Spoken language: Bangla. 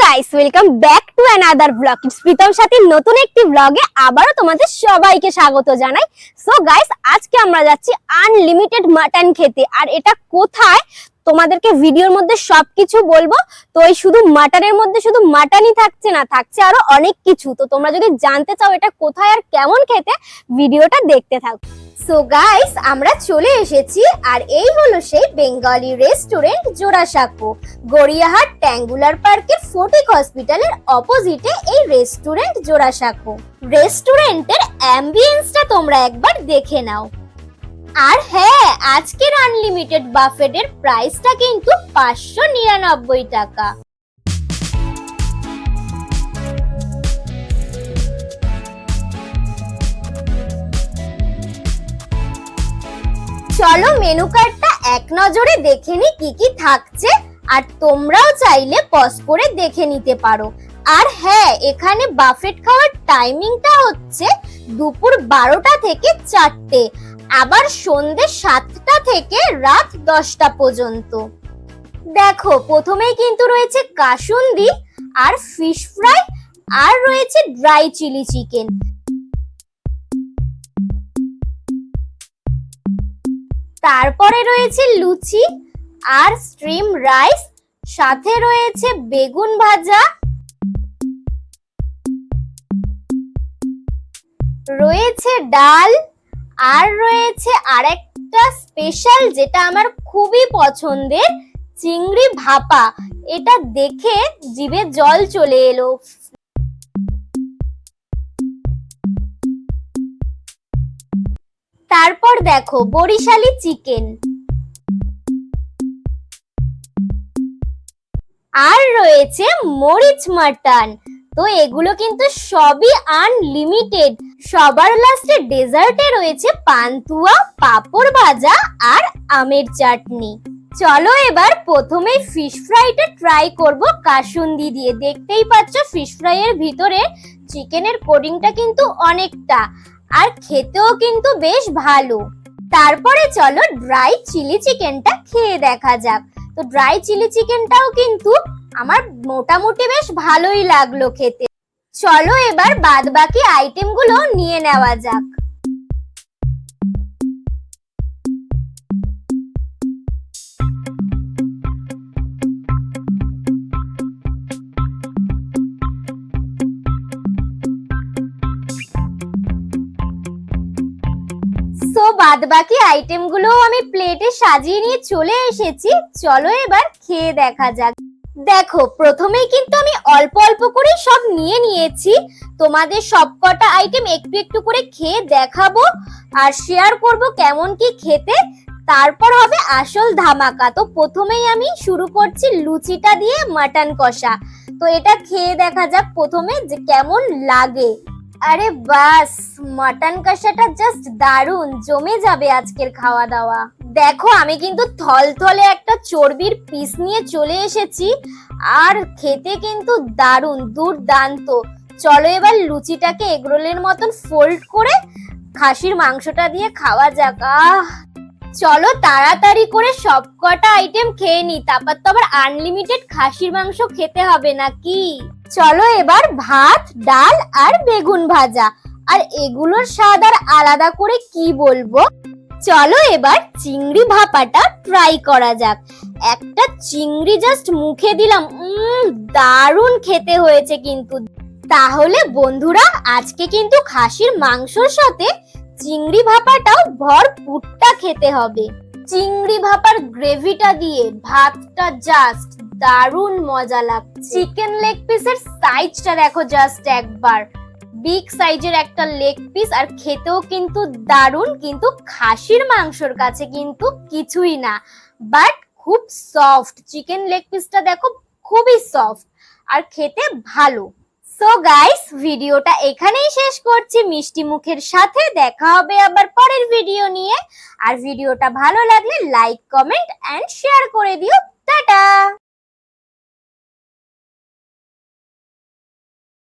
Guys, welcome back to another blog. It's Pritam সাথীর নতুন একটি ব্লগে আবারও তোমাদের সবাইকে স্বাগত জানাই। সো গাইস, আজকে আমরা যাচ্ছি আনলিমিটেড মাটন খেতে। আর এটা কোথায় তোমাদেরকে ভিডিওর মধ্যে সবকিছু বলবো। তো এই শুধু মাটনের মধ্যে শুধু মাটনই থাকছে না, থাকছে আরো অনেক কিছু। তো তোমরা যদি জানতে চাও এটা কোথায় আর কেমন খেতে, ভিডিওটা দেখতে থাকো। সো গাইস, আমরা চলে এসেছি আর এই হলো সেই বেঙ্গলি রেস্টুরেন্ট জোড়াসাঁকো। গড়িয়াহাট ট্যাঙ্গুলার পার্কের ফোর্টিক হসপিটালের অপোজিটে এই রেস্টুরেন্ট জোড়াসাঁকো। রেস্টুরেন্টের অ্যাম্বিয়েন্সটা তোমরা একবার দেখে নাও। আর হ্যাঁ, আজকের আনলিমিটেড বাফেটের প্রাইসটা কিন্তু 599 টাকা। চলো মেনু কার্ডটা এক নজরে দেখে নি কি কি থাকছে, আর তোমরাও চাইলে পজ করে দেখে নিতে পারো। আর হ্যাঁ, এখানে বাফেট খাওয়ার টাইমিংটা হচ্ছে দুপুর 12টা থেকে 4টে, আবার সন্ধ্যে 7টা থেকে রাত 10টা পর্যন্ত। দেখো, প্রথমেই কিন্তু রয়েছে কাসুন্দি আর ফিশ ফ্রাই, আর রয়েছে ড্রাই চিলি চিকেন। তারপরে রয়েছে লুচি আর স্ট্রিম রাইস, সাথে রয়েছে বেগুন ভাজা, রয়েছে ডাল, আর রয়েছে আরেকটা স্পেশাল যেটা আমার খুবই পছন্দের, চিংড়ি ভাপা। এটা দেখে জিভে জল চলে এলো। তারপর দেখো বরিশালি চিকেন, আর রয়েছে মরিচ মাটন। তো এগুলো কিন্তু সবই আনলিমিটেড। সবার লাস্টে ডেজার্টে রয়েছে পান্তুয়া, পাঁপড় ভাজা আর আমের চাটনি। চলো এবার প্রথমে ফিশ ফ্রাইটা ট্রাই করব কাসুন্দি দিয়ে। দেখতেই পাচ্ছ ফিশ ফ্রাই এর ভিতরে চিকেনের কোটিংটা কিন্তু অনেকটা, আর খেতেও কিন্তু বেশ ভালো। তারপরে চলো ড্রাই চিলি চিকেনটা খেয়ে দেখা যাক। তো ড্রাই চিলি চিকেনটাও কিন্তু আমার মোটামুটি বেশ ভালোই লাগলো খেতে। চলো এবার বাদবাকি আইটেমগুলো নিয়ে নেওয়া যাক। সো বাদবাকি আইটেমগুলো আমি প্লেটে সাজিয়ে নিয়ে চলে এসেছি। চলো এবার খেয়ে দেখা যাক। দেখো, প্রথমেই কিন্তু আমি অল্প অল্প করে সব নিয়ে নিয়েছি। তোমাদের সবকটা আইটেম একটু একটু করে খেয়ে দেখাবো আর শেয়ার করব কেমন কি খেতে। তারপর হবে আসল ধামাকা। তো প্রথমেই আমি শুরু করছি লুচিটা দিয়ে মাটন কষা। তো এটা খেয়ে দেখা যাক প্রথমে যে কেমন লাগে। আরে বাস, মাটন কষাটা জাস্ট দারুণ, জমে যাবে আজকের খাওয়া দাওয়া। দেখো, আমি কিন্তু থলথলে একটা চর্বির পিস নিয়ে চলে এসেছি, আর খেতে কিন্তু দারুণ, দুর্দান্ত। চলো এবার লুচিটাকে এগরোলের মতন ফোল্ড করে খাসির মাংসটা দিয়ে খাওয়া যাক। চলো তাড়াতাড়ি করে সবকটা আইটেম খেয়ে নি, তারপর তো আবার আনলিমিটেড খাসির মাংস খেতে হবে নাকি। চলো এবার ভাত, ডাল আর বেগুন ভাজা, আর এগুলোর স্বাদ আর আলাদা করে কি বলবো। চলো এবার চিংড়ি ভাপাটা ট্রাই করা যাক। একটা চিংড়ি জাস্ট মুখে দিলাম, দারুণ খেতে হয়েছে কিন্তু। তাহলে বন্ধুরা, আজকে কিন্তু খাসির মাংসর সাথে চিংড়ি ভাপাটাও ভরপুরটা খেতে হবে। চিংড়ি ভাপার গ্রেভিটা দিয়ে ভাতটা জাস্ট দারুণ মজা লাগছে। চিকেন লেগ পিসের সাইজটা দেখো জাস্ট একবার, বিগ সাইজের একটা লেগ পিস, আর খেতেও কিন্তু দারুণ। কিন্তু খাসির মাংসর কাছে কিন্তু কিছুই না, বাট খুব সফট। চিকেন লেগ পিসটা দেখো খুবই সফট আর খেতে ভালো। সো গাইস, ভিডিওটা এখানেই শেষ করছি মিষ্টি মুখের সাথে। দেখা হবে আবার পরের ভিডিও নিয়ে। আর ভিডিওটা ভালো লাগলে লাইক, কমেন্ট এন্ড শেয়ার করে দিও। টাটা।